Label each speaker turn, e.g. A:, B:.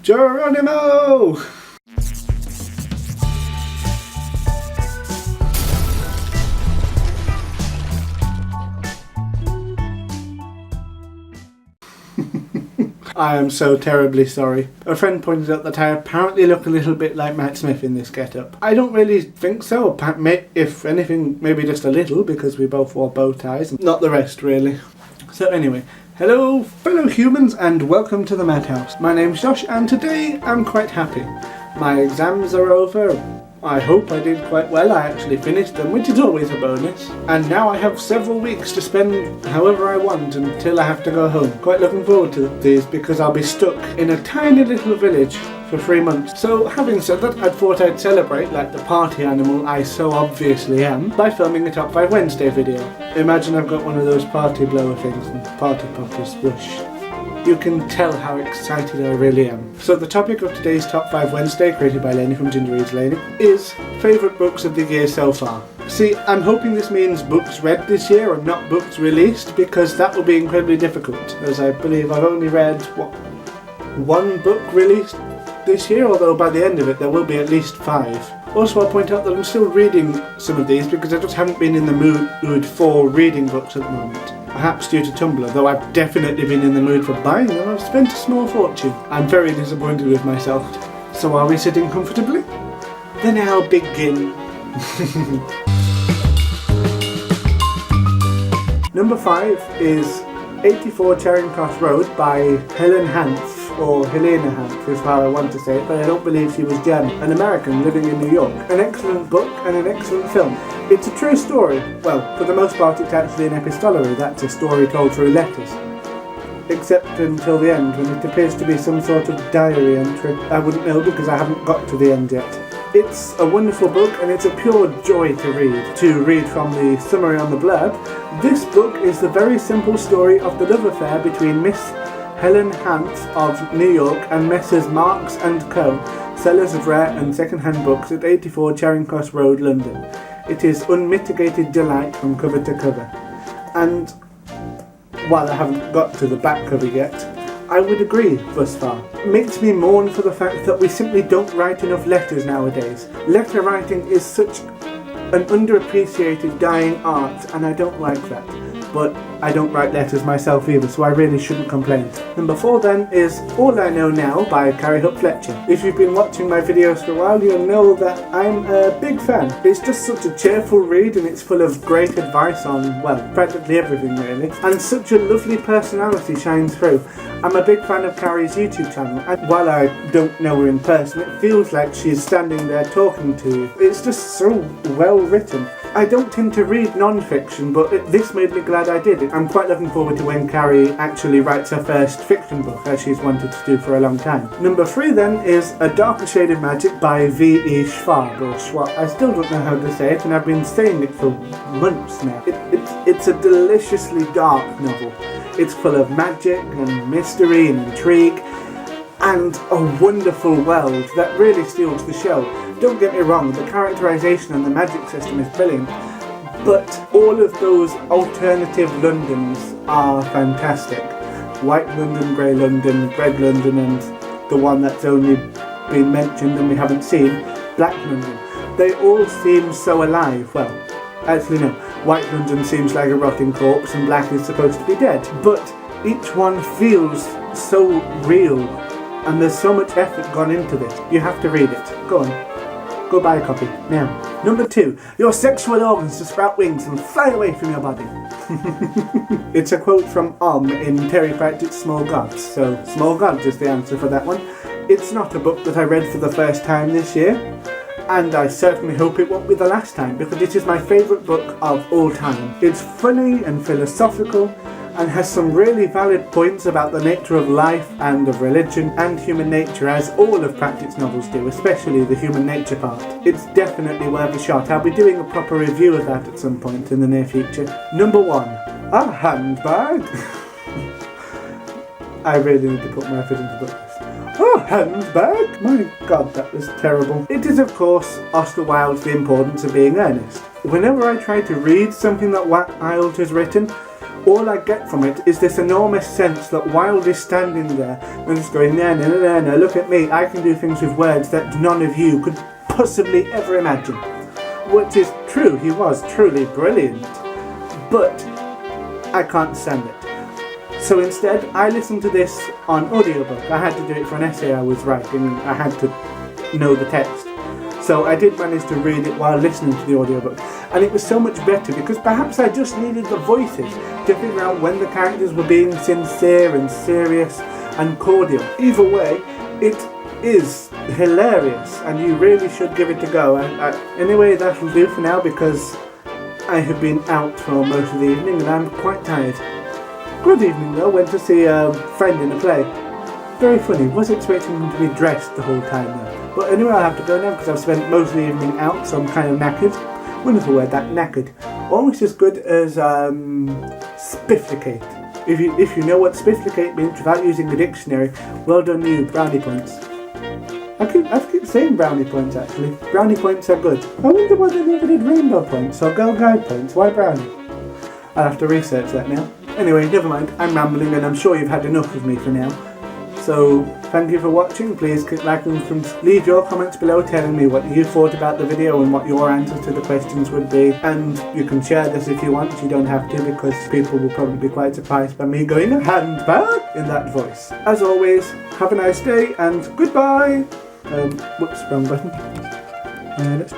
A: Geronimo! I am so terribly sorry. A friend pointed out that I apparently look a little bit like Matt Smith in this get-up. I don't really think so. If anything, maybe just a little, because we both wore bow ties, and not the rest really. So anyway, hello fellow humans and welcome to the Madhouse. My name's Josh and today I'm quite happy. My exams are over. I hope I did quite well. I actually finished them, which is always a bonus. And now I have several weeks to spend however I want until I have to go home. Quite looking forward to these because I'll be stuck in a tiny little village for 3 months. So having said that, I thought I'd celebrate like the party animal I so obviously am by filming a Top 5 Wednesday video. Imagine I've got one of those party blower things and party poppers, whoosh. You can tell how excited I really am. So the topic of today's Top 5 Wednesday, created by Lainey from Ginger Reads Lainey, is favourite books of the year so far. See, I'm hoping this means books read this year and not books released, because that will be incredibly difficult, as I believe I've only read, one book released this year, although by the end of it there will be at least 5. Also, I'll point out that I'm still reading some of these because I just haven't been in the mood for reading books at the moment. Perhaps due to Tumblr, though I've definitely been in the mood for buying them. I've spent a small fortune. I'm very disappointed with myself. So are we sitting comfortably? Then I'll begin. Number 5 is 84 Charing Cross Road by Helen Hanff, or Helena Hanff is how I want to say it, but I don't believe she was German, an American living in New York. An excellent book and an excellent film. It's a true story. Well, for the most part it's actually an epistolary, that's a story told through letters. Except until the end, when it appears to be some sort of diary entry. I wouldn't know because I haven't got to the end yet. It's a wonderful book and it's a pure joy to read. To read from the summary on the blurb, this book is the very simple story of the love affair between Miss Helen Hanff of New York and Messrs Marks & Co., sellers of rare and second-hand books at 84 Charing Cross Road, London. It is unmitigated delight from cover to cover. And while I haven't got to the back cover yet, I would agree thus far. It makes me mourn for the fact that we simply don't write enough letters nowadays. Letter writing is such an underappreciated dying art and I don't like that. But I don't write letters myself either, so I really shouldn't complain. Number 4 then is All I Know Now by Carrie Hook Fletcher. If you've been watching my videos for a while, you'll know that I'm a big fan. It's just such a cheerful read and it's full of great advice on, well, practically everything really. And such a lovely personality shines through. I'm a big fan of Carrie's YouTube channel, and while I don't know her in person, it feels like she's standing there talking to you. It's just so well written. I don't tend to read non-fiction, but this made me glad I did. I'm quite looking forward to when Carrie actually writes her first fiction book, as she's wanted to do for a long time. Number 3 then is A Darker Shade of Magic by V.E. Schwab, or Schwab. I still don't know how to say it, and I've been saying it for months now. It's a deliciously dark novel. It's full of magic and mystery and intrigue, and a wonderful world that really steals the show. Don't get me wrong, the characterisation and the magic system is brilliant, but all of those alternative Londons are fantastic. White London, Grey London, Red London, and the one that's only been mentioned and we haven't seen, Black London. They all seem so alive. Well, actually no, White London seems like a rotting corpse and Black is supposed to be dead, but each one feels so real and there's so much effort gone into this. You have to read it. Go on. Go buy a copy, now. Number 2, your sexual organs to sprout wings and fly away from your body. It's a quote from in Terry Pratchett's Small Gods, so Small Gods is the answer for that one. It's not a book that I read for the first time this year, and I certainly hope it won't be the last time, because it is my favourite book of all time. It's funny and philosophical, and has some really valid points about the nature of life and of religion and human nature, as all of Pratchett's novels do, especially the human nature part. It's definitely worth a shot. I'll be doing a proper review of that at some point in the near future. Number 1, a handbag. I really need to put my effort into this. A handbag? My god, that was terrible. It is of course Oscar Wilde's The Importance of Being Earnest. Whenever I try to read something that Wilde has written, all I get from it is this enormous sense that Wilde is standing there and just going, no, no, no, no, no, look at me, I can do things with words that none of you could possibly ever imagine. Which is true, he was truly brilliant, but I can't stand it. So instead, I listened to this on audiobook. I had to do it for an essay I was writing, and I had to know the text. So I did manage to read it while listening to the audiobook, and it was so much better because perhaps I just needed the voices to figure out when the characters were being sincere and serious and cordial. Either way, it is hilarious and you really should give it a go. Anyway, that'll do for now because I have been out for most of the evening and I'm quite tired. Good evening though, went to see a friend in a play. Very funny, was expecting him to be dressed the whole time though. But anyway, I have to go now because I've spent most of the evening out, so I'm kind of knackered. Wonderful word, that, knackered. Almost as good as spifflicate. If you know what spifflicate means without using the dictionary, well done you, brownie points. I keep saying brownie points actually. Brownie points are good. I wonder why they never did rainbow points or girl guide points. Why brownie? I'll have to research that now. Anyway, never mind. I'm rambling and I'm sure you've had enough of me for now. So, thank you for watching. Please click like and leave your comments below telling me what you thought about the video and what your answers to the questions would be. And you can share this if you want. You don't have to because people will probably be quite surprised by me going handbag in that voice. As always, have a nice day and goodbye. Whoops, wrong button. Let's